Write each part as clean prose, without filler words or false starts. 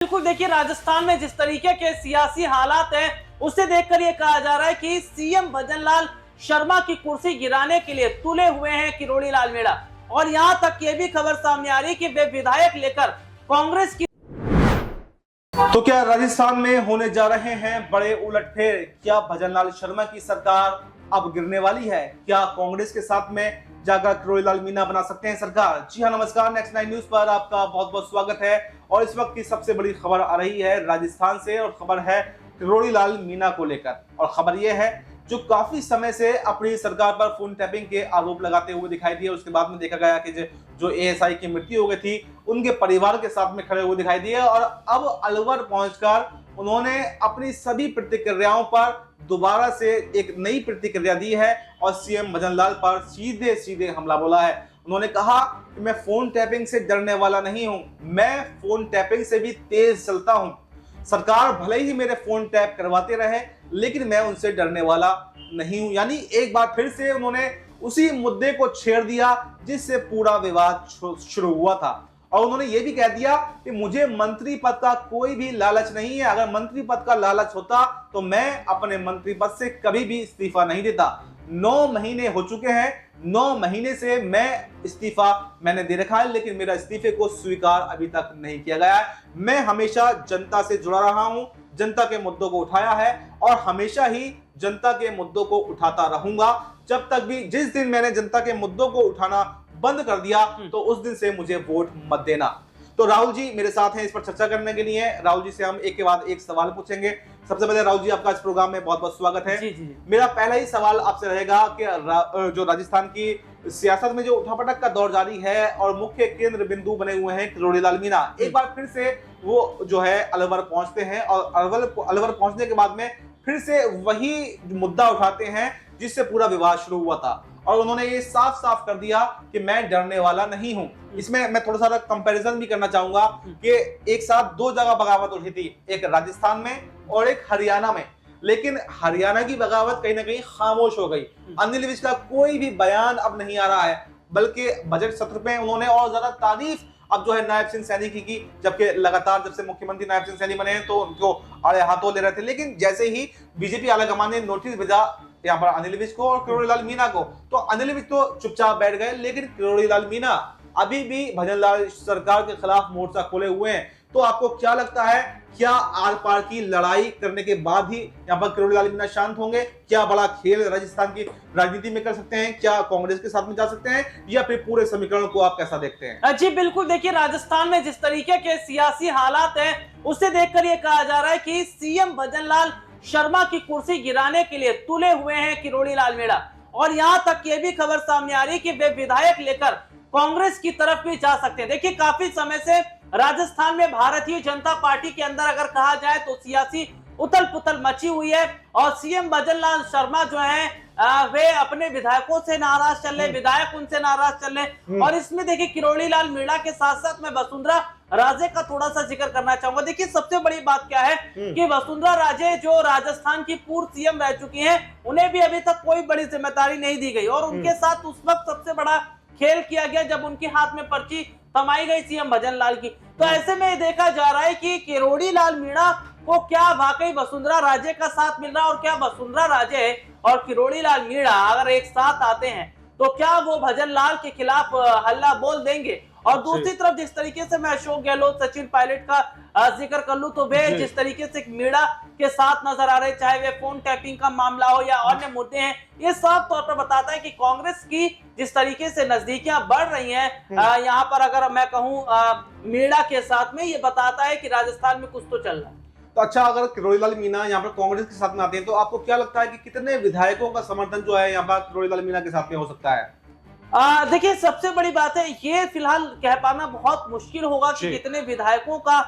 बिल्कुल देखिए, राजस्थान में जिस तरीके के सियासी हालात हैं उसे देखकर ये कहा जा रहा है कि सीएम भजन लाल शर्मा की कुर्सी गिराने के लिए तुले हुए हैं किरोड़ी लाल मीणा। और यहां तक ये भी खबर सामने आ रही है कि वे विधायक लेकर कांग्रेस की। तो क्या राजस्थान में होने जा रहे हैं बड़े उलटफेर? क्या भजन लाल शर्मा की सरकार अब गिरने वाली है? क्या कांग्रेस के साथ में जाकर किरोड़ी लाल मीणा बना सकते हैं सरकार? जी हाँ, नमस्कार। नेक्स्ट 9 न्यूज पर आपका बहुत बहुत स्वागत है। और इस वक्त की सबसे बड़ी खबर आ रही है राजस्थान से, और खबर है किरोड़ी लाल मीणा को लेकर। और खबर यह है, जो काफी समय से अपनी सरकार पर फोन टैपिंग के आरोप लगाते हुए दिखाई दिए, उसके बाद में देखा गया कि जो एएसआई की मृत्यु हो गई थी उनके परिवार के साथ में खड़े हुए दिखाई दिए। और अब अलवर पहुंचकर उन्होंने अपनी सभी प्रतिक्रियाओं पर दोबारा से एक नई प्रतिक्रिया दी है और सीएम भजन लाल पर सीधे सीधे हमला बोला है। उन्होंने कहा कि मैं फोन टैपिंग से डरने वाला नहीं हूं, मैं फोन टैपिंग से भी तेज चलता हूं। सरकार भले ही मेरे फोन टैप करवाते रहे, लेकिन मैं उनसे डरने वाला नहीं हूं। यानी एक बार फिर से उन्होंने उसी मुद्दे को छेड़ दिया जिससे पूरा विवाद शुरू हुआ था। और उन्होंने ये भी कह दिया कि मुझे मंत्री पद का कोई भी लालच नहीं है। अगर मंत्री पद का लालच होता तो मैं अपने मंत्री पद से कभी भी इस्तीफा नहीं देता। 9 महीने हो चुके हैं, 9 महीने से मैं इस्तीफा मैंने दे रखा है, लेकिन मेरा इस्तीफे को स्वीकार अभी तक नहीं किया गया है। मैं हमेशा जनता से जुड़ा रहा हूं, जनता के मुद्दों को उठाया है और हमेशा ही जनता के मुद्दों को उठाता रहूंगा। जब तक भी, जिस दिन मैंने जनता के मुद्दों को उठाना बंद कर दिया तो उस दिन से मुझे वोट मत देना। तो राहुल जी मेरे साथ हैं इस पर चर्चा करने के लिए। राहुल जी से हम एक के बाद एक सवाल पूछेंगे। सबसे पहले राहुल जी, आपका इस प्रोग्राम में बहुत बहुत स्वागत है। जी। मेरा पहला ही सवाल आपसे रहेगा कि जो राजस्थान की सियासत में जो उठापटक का दौर जारी है और मुख्य केंद्र बिंदु बने हुए हैं किरोड़ी लाल मीणा, एक बार फिर से वो जो है अलवर पहुंचते हैं और अलवर पहुंचने के बाद में फिर से वही मुद्दा उठाते हैं जिससे पूरा विवाद शुरू हुआ था। और उन्होंने ये साफ साफ कर दिया कि मैं डरने वाला नहीं हूं। इसमें मैं थोड़ा सा कंपैरिजन भी करना चाहूंगा कि एक साथ 2 जगह बगावत उठी थी, एक राजस्थान में और एक हरियाणा में। लेकिन हरियाणा की बगावत कहीं ना कहीं खामोश हो गई। अनिल विज का कोई भी बयान अब नहीं आ रहा है, बल्कि बजट सत्र में उन्होंने और ज्यादा तारीफ अब जो है नायब सिंह सैनी की, जबकि लगातार जब से मुख्यमंत्री नायब सिंह सैनी बने हैं तो उनको आड़े हाथों ले रहे थे। लेकिन जैसे ही बीजेपी आलाकमान ने नोटिस भेजा यहाँ पर अनिल विज को और किरोड़ी लाल मीणा को, तो अनिल विज तो चुपचाप बैठ गए, लेकिन किरोड़ी लाल मीणा अभी भी भजन लाल सरकार के खिलाफ मोर्चा खोले हुए हैं। तो आपको क्या लगता है, क्या आर पार की लड़ाई करने के बाद ही यहाँ पर किरोड़ी लाल मीणा शांत होंगे? क्या बड़ा खेल राजस्थान की राजनीति में कर सकते हैं? क्या कांग्रेस के साथ में जा सकते हैं, या फिर पूरे समीकरण को आप कैसा देखते हैं? जी बिल्कुल देखिए, राजस्थान में जिस तरीके के सियासी हालात हैं उसे देखकर ये कहा जा रहा है कि सीएम भजन लाल शर्मा की कुर्सी गिराने के लिए तुले हुए हैं किरोड़ी लाल मीणा। और यहां तक ये भी खबर सामने आ रही है कि वे विधायक लेकर कांग्रेस की तरफ भी जा सकते हैं। देखिए, काफी समय से राजस्थान में भारतीय जनता पार्टी के अंदर अगर कहा जाए तो सियासी उथल पुथल मची हुई है और सीएम भजन लाल शर्मा जो है वे अपने विधायकों से नाराज चल रहे, विधायक उनसे नाराज चल रहे। और इसमें देखिए, किरोड़ी लाल मीणा के साथ साथ मैं वसुंधरा राजे का थोड़ा सा जिक्र करना चाहूंगा। देखिए, सबसे बड़ी बात क्या है कि वसुंधरा राजे जो राजस्थान की पूर्व सीएम रह चुकी हैं, उन्हें भी अभी तक कोई बड़ी जिम्मेदारी नहीं दी गई और उनके साथ उस वक्त सबसे बड़ा खेल किया गया जब उनके हाथ में पर्ची थमाई गई सीएम भजन लाल की। तो ऐसे में देखा जा रहा है कि किरोड़ी लाल मीणा को क्या वाकई वसुंधरा राजे का साथ मिल रहा है, और क्या वसुंधरा राजे और किरोड़ी लाल मीणा अगर एक साथ आते हैं तो क्या वो भजन लाल के खिलाफ हल्ला बोल देंगे? और दूसरी तरफ जिस तरीके से मैं अशोक गहलोत, सचिन पायलट का जिक्र कर लूं तो वे जिस तरीके से मीणा के साथ नजर आ रहे, चाहे वे फोन टैपिंग का मामला हो या अन्य मुद्दे हैं, ये साफ तौर पर बताता है कि कांग्रेस की जिस तरीके से नजदीकियां बढ़ रही हैं यहाँ पर, अगर मैं कहूं मीणा के साथ में, ये बताता है कि राजस्थान में कुछ तो चल रहा है। तो अच्छा, अगर किरोड़ी लाल मीणा यहाँ पर कांग्रेस के साथ में आते हैं तो आपको क्या लगता है कि कितने विधायकों का समर्थन जो है यहाँ पर किरोड़ी लाल मीणा के साथ में हो सकता है? देखिए, सबसे बड़ी बात है ये फिलहाल कह पाना बहुत मुश्किल होगा कि कितने विधायकों का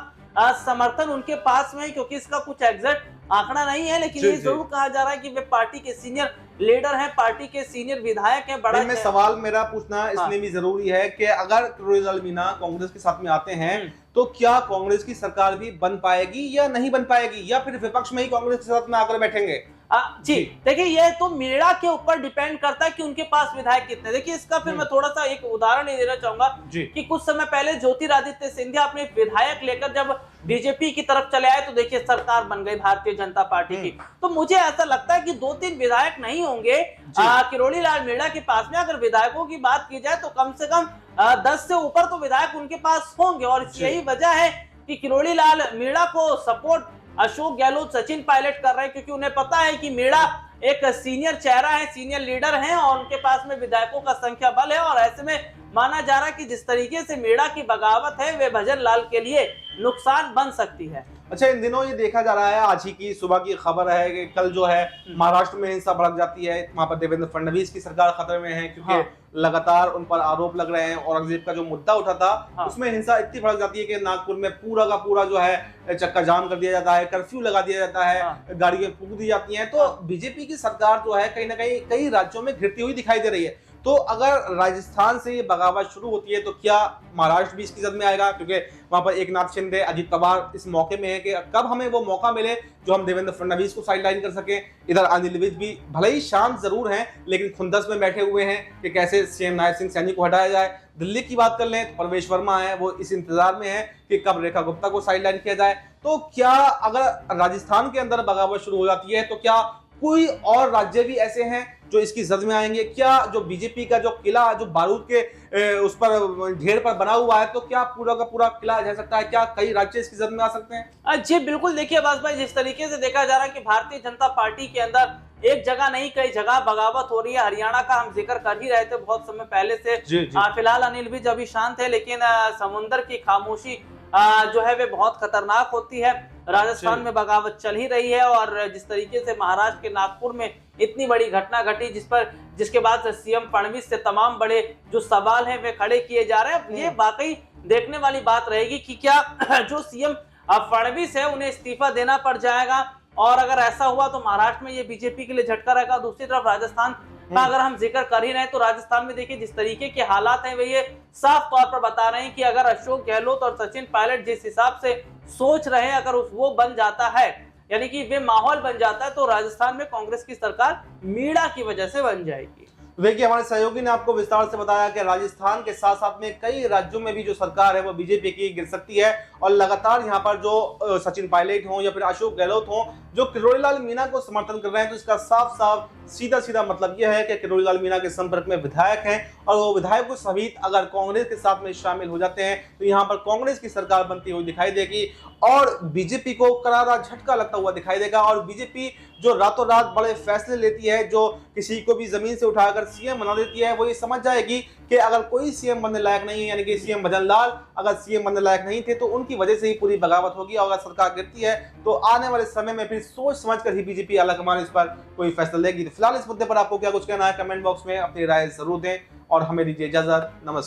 समर्थन उनके पास में है, क्योंकि इसका कुछ एग्जैक्ट आंकड़ा नहीं है। लेकिन ये जरूर कहा जा रहा है कि वे पार्टी के सीनियर लीडर हैं, पार्टी के सीनियर विधायक हैं। बड़ा में सवाल मेरा पूछना इसलिए भी जरूरी है कि अगर किरोड़ी लाल मीणा कांग्रेस के साथ में आते हैं तो क्या कांग्रेस की सरकार भी बन पाएगी या नहीं बन पाएगी, या फिर विपक्ष में ही कांग्रेस के साथ में आकर बैठेंगे? जी देखिए, ये तो मीणा के ऊपर डिपेंड करता है कि उनके पास विधायक कितने। देखिए, इसका फिर मैं थोड़ा सा एक उदाहरण देना चाहूंगा कि कुछ समय पहले ज्योतिरादित्य सिंधिया अपने विधायक लेकर जब बीजेपी की तरफ चले आए तो देखिए सरकार बन गई भारतीय जनता पार्टी की। तो मुझे ऐसा लगता है कि 2-3 विधायक नहीं होंगे किरोड़ी लाल मीणा के पास में। अगर विधायकों की बात की जाए तो कम से कम 10 से ऊपर तो विधायक उनके पास होंगे, और यही वजह है कि किरोड़ी लाल मीणा को सपोर्ट अशोक गहलोत, सचिन पायलट कर रहे हैं, क्योंकि उन्हें पता है कि मीणा एक सीनियर चेहरा है, सीनियर लीडर हैं और उनके पास में विधायकों का संख्या बल है। और ऐसे में माना जा रहा है कि जिस तरीके से मीणा की बगावत है वे भजन लाल के लिए नुकसान बन सकती है। अच्छा, इन दिनों ये देखा जा रहा है, आज ही की सुबह की खबर है कि कल जो है महाराष्ट्र में हिंसा भड़क जाती है। वहां पर देवेंद्र फडणवीस की सरकार खतरे में है, क्योंकि लगातार उन पर आरोप लग रहे हैं। औरंगजेब का जो मुद्दा उठा था उसमें हिंसा इतनी भड़क जाती है कि नागपुर में पूरा का पूरा जो है चक्का जाम कर दिया जाता है, कर्फ्यू लगा दिया जाता है, गाड़ियां फूंक दी जाती हैं। तो बीजेपी की सरकार जो है कहीं ना कहीं कई राज्यों में घिरती हुई दिखाई दे रही है। तो अगर राजस्थान से ये बगावत शुरू होती है तो क्या महाराष्ट्र भी इसकी जद में आएगा? क्योंकि वहां पर एकनाथ शिंदे, अजित पवार इस मौके में है कि कब हमें वो मौका मिले जो हम देवेंद्र फडणवीस को साइडलाइन कर सके। इधर अनिल विज भी भले ही शांत जरूर हैं लेकिन खुंदस में बैठे हुए हैं कि कैसे सीएम नायब सिंह सैनी को हटाया जाए। दिल्ली की बात कर लें तो परवेश वर्मा है, वो इस इंतजार में है कि कब रेखा गुप्ता को साइडलाइन किया जाए। तो क्या अगर राजस्थान के अंदर बगावत शुरू हो जाती है तो क्या कोई और राज्य भी ऐसे हैं जो इसकी जद में आएंगे? क्या जो बीजेपी का जो किला जो बारूद के उस पर ढेर पर बना हुआ है, तो क्या पूरा का पूरा किला रह सकता है? क्या कई राज्य इसकी जद में आ सकते हैं? जी बिल्कुल, देखिए अब्बास भाई, जिस तरीके से देखा जा रहा है कि भारतीय जनता पार्टी के अंदर एक जगह नहीं कई जगह बगावत हो रही है। हरियाणा का हम जिक्र कर ही रहे थे बहुत समय पहले से। फिलहाल अनिल विज अभी शांत है, लेकिन समुद्र की खामोशी जो है वे बहुत खतरनाक होती है। राजस्थान में बगावत चल ही रही है, और जिस तरीके से महाराष्ट्र के नागपुर में इतनी बड़ी घटना घटी जिसके बाद सीएम फडणवीस से तमाम बड़े जो सवाल हैं वे खड़े किए जा रहे हैं। अब ये वाकई देखने वाली बात रहेगी कि क्या जो सीएम फडणवीस है उन्हें इस्तीफा देना पड़ जाएगा, और अगर ऐसा हुआ तो महाराष्ट्र में ये बीजेपी के लिए झटका रहेगा। दूसरी तरफ राजस्थान का अगर हम जिक्र कर ही रहे हैं तो राजस्थान में देखिए जिस तरीके के हालात हैं वे ये साफ तौर पर बता रहे हैं कि अगर अशोक गहलोत और सचिन पायलट जिस हिसाब से सोच रहे हैं, अगर वो बन जाता है, यानी कि वे माहौल बन जाता है, तो राजस्थान में कांग्रेस की सरकार मीणा की वजह से बन जाएगी। देखिए, हमारे सहयोगी ने आपको विस्तार से बताया कि राजस्थान के साथ साथ में कई राज्यों में भी जो सरकार है वो बीजेपी की गिर सकती है, और लगातार यहाँ पर जो सचिन पायलट हो या फिर अशोक गहलोत हो जो किरोड़ी लाल मीणा को समर्थन कर रहे हैं, तो इसका साफ साफ सीधा सीधा मतलब यह है कि किरोड़ी लाल मीणा के संपर्क में विधायक हैं, और वो विधायकों सहित अगर कांग्रेस के साथ में शामिल हो जाते हैं तो यहाँ पर कांग्रेस की सरकार बनती हुई दिखाई देगी, और बीजेपी को करारा झटका लगता हुआ दिखाई देगा। और बीजेपी जो रातों रात बड़े फैसले लेती है, जो किसी को भी जमीन से उठाकर सीएम बना देती है, वो ये समझ जाएगी कि अगर कोई सीएम बनने लायक नहीं है, यानी कि सीएम भजन लाल अगर सीएम बनने लायक नहीं थे तो उनकी वजह से ही पूरी बगावत होगी। और अगर सरकार गिरती है तो आने वाले समय में फिर सोच समझ कर ही बीजेपी आलाकमान इस पर कोई फैसला लेगी। तो फिलहाल इस मुद्दे पर आपको क्या कुछ कहना है, कमेंट बॉक्स में अपनी राय जरूर दें, और हमें दीजिए इजाजत। नमस्कार।